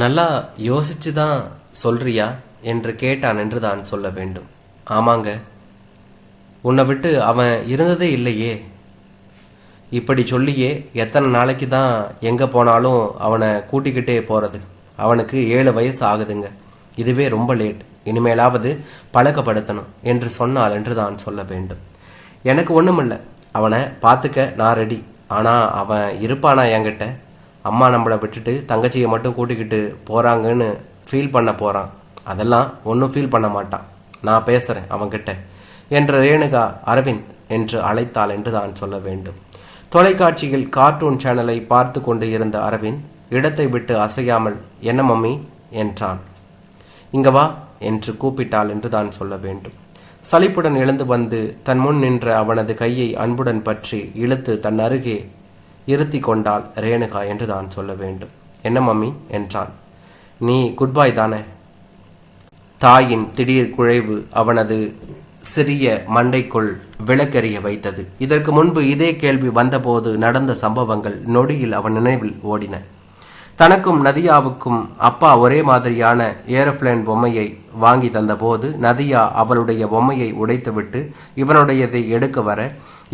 நல்லா யோசிச்சு தான் சொல்றியா என்று கேட்டான் என்று தான் சொல்ல வேண்டும். ஆமாங்க, உன்னை விட்டு அவன் இருந்ததே இல்லையே. இப்படி சொல்லியே எத்தனை நாளைக்கு தான் எங்கே போனாலும் அவனை கூட்டிக்கிட்டே போகிறது? அவனுக்கு 7 வயசு ஆகுதுங்க. இதுவே ரொம்ப லேட். இனிமேலாவது பழக்கப்படுத்தணும் என்று சொன்னால் என்று தான் சொல்ல வேண்டும். எனக்கு ஒன்றுமில்லை, அவனை பார்த்துக்க நான் ரெடி. ஆனால் அவன் இருப்பானா என்கிட்ட? அம்மா நம்மளை விட்டுட்டு தங்கச்சியை மட்டும் கூட்டிக்கிட்டு போகிறாங்கன்னு ஃபீல் பண்ண போகிறான். அதெல்லாம் ஒன்றும் ஃபீல் பண்ண மாட்டான். நான் பேசுகிறேன் அவன்கிட்ட என்ற ரேணுகா அரவிந்த் என்று அழைத்தாள் என்று தான் சொல்ல வேண்டும். தொலைக்காட்சியில் கார்ட்டூன் சேனலை பார்த்து கொண்டு இருந்த அரவிந்த் இடத்தை விட்டு அசையாமல் என்ன மம்மி என்றான். இங்க வா என்று கூப்பிட்டாள் என்று தான் சொல்ல வேண்டும். சலிப்புடன் எழுந்து வந்து தன் முன் நின்ற அவனது கையை அன்புடன் பற்றி இழுத்து தன் அருகே இருத்தி கொண்டாள் ரேணுகா என்று தான் சொல்ல வேண்டும். என்ன மம்மி என்றான். நீ குட்பாய் தானே? தாயின் திடீர் குழைவு அவனது சிறிய மண்டைக்குள் விளக்கெறிய வைத்தது. இதற்கு முன்பு இதே கேள்வி வந்தபோது நடந்த சம்பவங்கள் நொடியில் அவன் நினைவில் ஓடின. தனக்கும் நதியாவுக்கும் அப்பா ஒரே மாதிரியான ஏரோப்ளேன் பொம்மையை வாங்கி தந்தபோது நதியா அவளுடைய பொம்மையை உடைத்துவிட்டு இவனுடையதை எடுக்க வர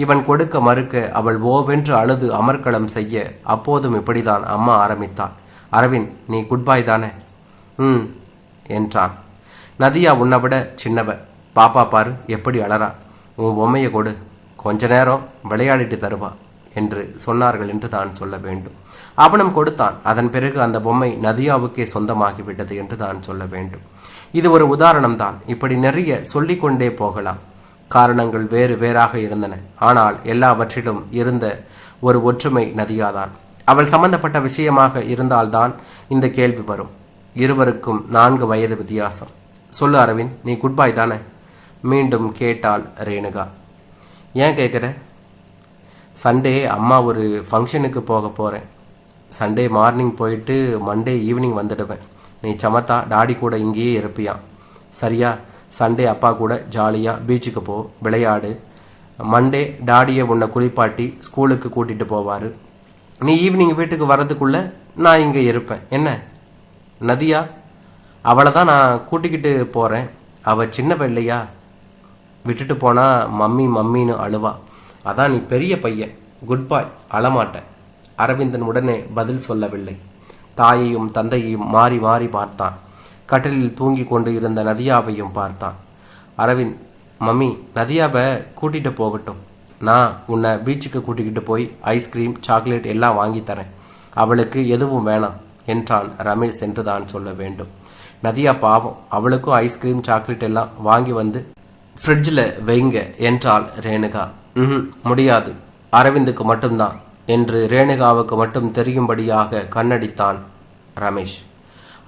இவன் கொடுக்க மறுக்க அவள் ஓவென்று அழுது அமர்க்களம் செய்ய அப்போதும் இப்படிதான் அம்மா ஆரம்பித்தாள். அரவிந்த், நீ குட்பாய் தானே? என்றான். நதியா உன்னை விட சின்னவ. பாப்பா பாரு எப்படி அழறா. உன் பொம்மையை கொடு, கொஞ்ச நேரம் விளையாடிட்டு தருவா என்று சொன்னார்கள் என்று தான் சொல்ல வேண்டும். அவனும் கொடுத்தான். அதன் பிறகு அந்த பொம்மை நதியாவுக்கே சொந்தமாகிவிட்டது என்று தான் சொல்ல வேண்டும். இது ஒரு உதாரணம் தான். இப்படி நிறைய சொல்லிக்கொண்டே போகலாம். காரணங்கள் வேறு வேறாக இருந்தன. ஆனால் எல்லாவற்றிலும் இருந்த ஒரு ஒற்றுமை நதியாதான். அவள் சம்பந்தப்பட்ட விஷயமாக இருந்தால்தான் இந்த கேள்வி வரும். இருவருக்கும் 4 வயது வித்தியாசம். சொல்லு அரவிந்த், நீ குட்பாய் தானே? மீண்டும் கேட்டாள் ரேணுகா. ஏன் கேட்குற? சண்டே அம்மா ஒரு ஃபங்க்ஷனுக்கு போக போகிறேன். சண்டே மார்னிங் போயிட்டு மண்டே ஈவினிங் வந்துடுவேன். நீ சமத்தா டாடி கூட இங்கேயே இருப்பியான், சரியா? சண்டே அப்பா கூட ஜாலியாக பீச்சுக்கு போ, விளையாடு. மண்டே டாடியை உன்னை குளிப்பாட்டி ஸ்கூலுக்கு கூட்டிகிட்டு போவார். நீ ஈவினிங் வீட்டுக்கு வர்றதுக்குள்ளே நான் இங்கே இருப்பேன். என்ன நதியா? அவளை தான் நான் கூட்டிக்கிட்டு போகிறேன். அவள் சின்ன இல்லையா? விட்டுட்டு போனால் மம்மி மம்மின்னு அழுவா. அதான் நீ பெரிய பையன், குட் பாய், அழமாட்டேன். அரவிந்தன் உடனே பதில் சொல்லவில்லை. தாயையும் தந்தையையும் மாறி மாறி பார்த்தான். கட்டிலில் தூங்கி கொண்டு இருந்த நதியாவையும் பார்த்தான். அரவிந்த், மம்மி நதியாவை கூட்டிகிட்டு போகட்டும். நான் உன்னை பீச்சுக்கு கூட்டிக்கிட்டு போய் ஐஸ்கிரீம் சாக்லேட் எல்லாம் வாங்கி தரேன். அவளுக்கு எதுவும் வேணாம் என்றான் ரமேஷ் என்று தான் சொல்ல வேண்டும். நதியா பாவம், அவளுக்கும் ஐஸ்கிரீம் சாக்லேட் எல்லாம் வாங்கி வந்து ஃப்ரிட்ஜில் வைங்க என்றாள் ரேணுகா. முடியாது, அரவிந்துக்கு மட்டும்தான் என்று ரேணுகாவுக்கு மட்டும் தெரியும்படியாக கண்ணடித்தான் ரமேஷ்.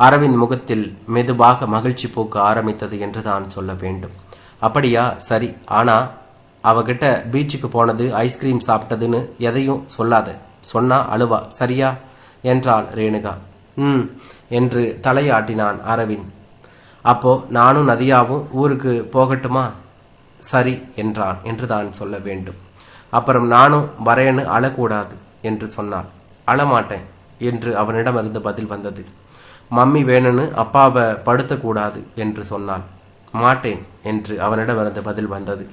அரவிந்த் முகத்தில் மெதுவாக மகிழ்ச்சி போக்க ஆரம்பித்தது என்று தான் சொல்ல வேண்டும். அப்படியா, சரி. ஆனால் அவகிட்ட பீச்சுக்கு போனது ஐஸ்கிரீம் சாப்பிட்டதுன்னு எதையும் சொல்லாத. சொன்னா அழுவா, சரியா என்றாள் ரேணுகா. என்று தலையாட்டினான் அரவிந்த். அப்போ நானும் நதியாவும் ஊருக்கு போகட்டுமா? சரி என்றான் என்று தான் சொல்ல வேண்டும். அப்புறம் நானும் வரேன்னு அழக்கூடாது என்று சொன்னாள். அழமாட்டேன் என்று அவனிடமிருந்து பதில் வந்தது. மம்மி வேணும்னு அப்பாவை படுத்தக்கூடாது என்று சொன்னாள். மாட்டேன் என்று அவனிடமிருந்து பதில் வந்தது.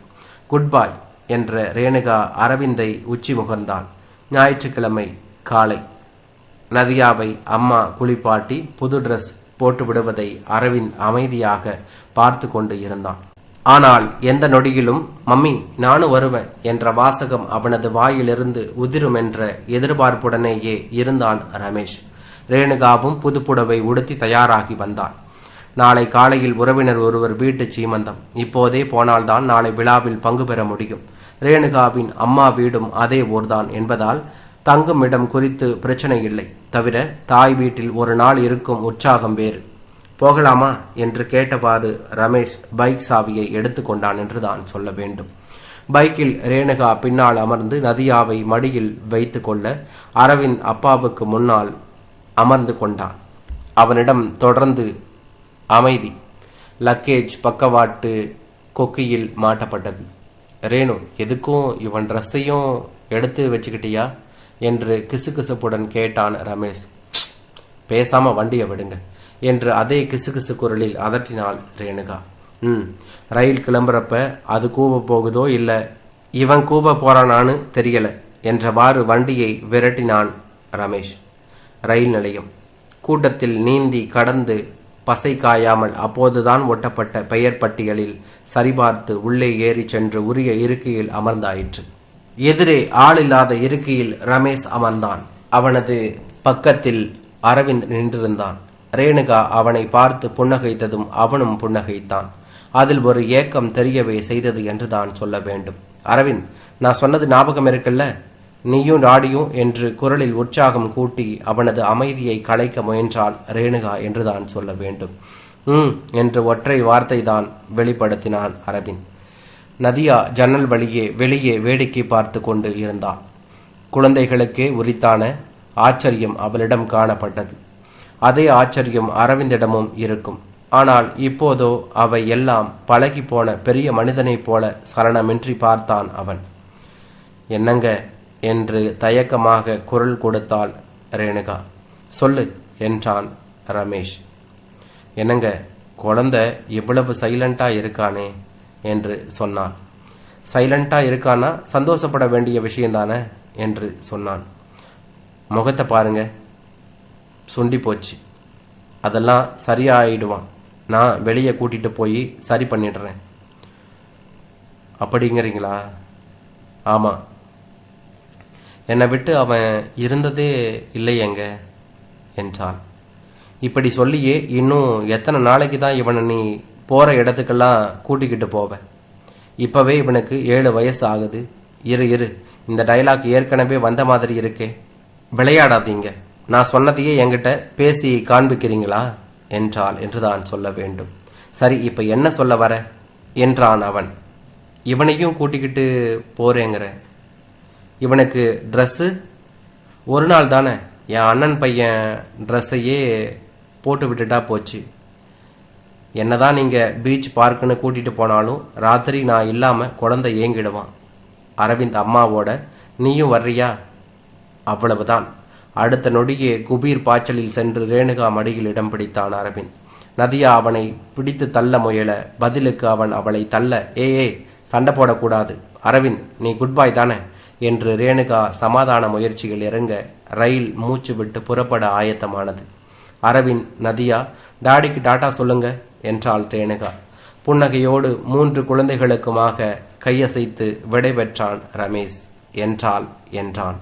குட் பாய் என்ற ரேணுகா அரவிந்தை உச்சி முகர்ந்தாள். ஞாயிற்றுக்கிழமை காலை நதியாவை அம்மா குளிப்பாட்டி புது ட்ரெஸ் போட்டு விடுவதை அரவிந்த் அமைதியாக பார்த்து கொண்டு இருந்தான். ஆனால் எந்த நொடியிலும் மம்மி நானும் வருவேன் என்ற வாசகம் அவனது வாயிலிருந்து உதிரும் என்ற எதிர்பார்ப்புடனேயே இருந்தான் ரமேஷ். ரேணுகாவும் புது புடவை உடுத்தி தயாராகி வந்தான். நாளை காலையில் உறவினர் ஒருவர் வீட்டு சீமந்தம். இப்போதே போனால்தான் நாளை விழாவில் பங்கு பெற முடியும். ரேணுகாவின் அம்மா வீடும் அதே ஊர்தான் என்பதால் தங்கும் இடம் குறித்து பிரச்சனை இல்லை. தவிர தாய் வீட்டில் ஒரு நாள் இருக்கும் உற்சாகம் வேறு. போகலாமா என்று கேட்டவாறு ரமேஷ் பைக் சாவியை எடுத்துக்கொண்டான் என்று தான் சொல்ல வேண்டும். பைக்கில் ரேணுகா பின்னால் அமர்ந்து நதியாவை மடியில் வைத்து கொள்ள அரவிந்த் அப்பாவுக்கு முன்னால் அமர்ந்து கொண்டான். அவனிடம் தொடர்ந்து அமைதி. லக்கேஜ் பக்கவாட்டு கொக்கியில் மாட்டப்பட்டது. ரேணு, எதுக்கும் இவன் ட்ரெஸ்ஸையும் எடுத்து வச்சுக்கிட்டியா என்று கிசுகிசுப்புடன் கேட்டான் ரமேஷ். பேசாம வண்டியை விடுங்க என்று அதே கிசுகிசு குரலில் அதட்டினாள் ரேணுகா. ரயில் கிளம்புறப்ப அது கூவ போகுதோ இல்லை இவன் கூவ போறானான்னு தெரியல என்றவாறு வண்டியை விரட்டினான் ரமேஷ். ரயில் நிலையம். கூட்டத்தில் நீந்தி கடந்து பசை காயாமல் அப்போதுதான் ஒட்டப்பட்ட பெயர் பட்டியலில் சரிபார்த்து உள்ளே ஏறி சென்று உரிய இருக்கையில் அமர்ந்தாயிற்று. எதிரே ஆளில்லாத இருக்கையில் ரமேஷ் அமர்ந்தான். அவனது பக்கத்தில் அரவிந்த் நின்றிருந்தான். ரேணுகா அவனை பார்த்து புன்னகைத்ததும் அவனும் புன்னகைத்தான். அதில் ஒரு ஏக்கம் தெரியவே செய்தது என்று தான் சொல்ல வேண்டும். அரவிந்த், நான் சொன்னது ஞாபகம் இருக்குல்ல? நீயும் டாடியும் என்று குரலில் உற்சாகம் கூட்டி அவனது அமைதியை கலைக்க முயன்றாள் ரேணுகா என்றுதான் சொல்ல வேண்டும். என்று ஒற்றை வார்த்தை தான் வெளிப்படுத்தினான் அரவிந்த். நதியா ஜன்னல் வழியே வெளியே வேடிக்கை பார்த்து கொண்டு இருந்தாள். குழந்தைகளுக்கே உரித்தான ஆச்சரியம் அவளிடம் காணப்பட்டது. அதே ஆச்சரியம் அரவிந்திடமும் இருக்கும். ஆனால் இப்போதோ அவை எல்லாம் பழகி போன பெரிய மனிதனைப் போல சலனமின்றி பார்த்தான் அவன். என்னங்க என்று தயக்கமாக குரல் கொடுத்தாள் ரேணுகா. சொல்லு என்றான் ரமேஷ். என்னங்க, குழந்தை இவ்வளவு சைலண்டா இருக்கானே என்று சொன்னான். சைலண்டா இருக்கானா சந்தோஷப்பட வேண்டிய விஷயந்தானே என்று சொன்னான். முகத்தை பாருங்க, சுண்டி போச்சு. அதெல்லாம் சரியாயிடுவான். நான் வெளியே கூட்டிட்டு போய் சரி பண்ணிடுறேன். அப்படிங்கிறீங்களா? ஆமாம். என்னை விட்டு அவன் இருந்ததே இல்லையேங்க என்றான். இப்படி சொல்லியே இன்னும் எத்தனை நாளைக்கு தான் இவனை நீ போகிற இடத்துக்கெல்லாம் கூட்டிக்கிட்டு போவேன்? இப்போவே இவனுக்கு 7 வயசு ஆகுது. இரு இந்த டைலாக் ஏற்கனவே வந்த மாதிரி இருக்கே. விளையாடாதீங்க. நான் சொன்னதையே என்கிட்ட பேசி காண்பிக்கிறீங்களா என்றாள் என்றுதான் சொல்ல வேண்டும். சரி, இப்போ என்ன சொல்ல வர என்றான் அவன். இவனையும் கூட்டிக்கிட்டு போறேங்கிற. இவனுக்கு ட்ரெஸ்ஸு ஒரு நாள் தானே. என் அண்ணன் பையன் ட்ரெஸ்ஸையே போட்டு விட்டுட்டா போச்சு. என்னதான் நீங்கள் பீச் பார்க்குன்னு கூட்டிகிட்டு போனாலும் ராத்திரி நான் இல்லாமல் குழந்தை ஏங்கிடுவான். அரவிந்த் அம்மாவோட நீயும் வர்றியா? அவ்வளவுதான். அடுத்த நொடியே குபீர் பாய்ச்சலில் சென்று ரேணுகா மடியில் இடம் பிடித்தான் அரவிந்த். நதியா அவனை பிடித்து தள்ள முயல. பதிலுக்கு அவன் அவளை தள்ள, ஏ சண்டை போடக்கூடாது அரவிந்த், நீ குட்பாய் தானே என்று ரேணுகா சமாதான முயற்சிகள் இறங்க ரயில் மூச்சு விட்டு புறப்பட ஆயத்தமானது. அரவிந்த், நதியா, டாடிக்கு டாட்டா சொல்லுங்க என்றாள் ரேணுகா. புன்னகையோடு 3 குழந்தைகளுக்குமாக கையசைத்து விடை பெற்றான் ரமேஷ். என்றான்.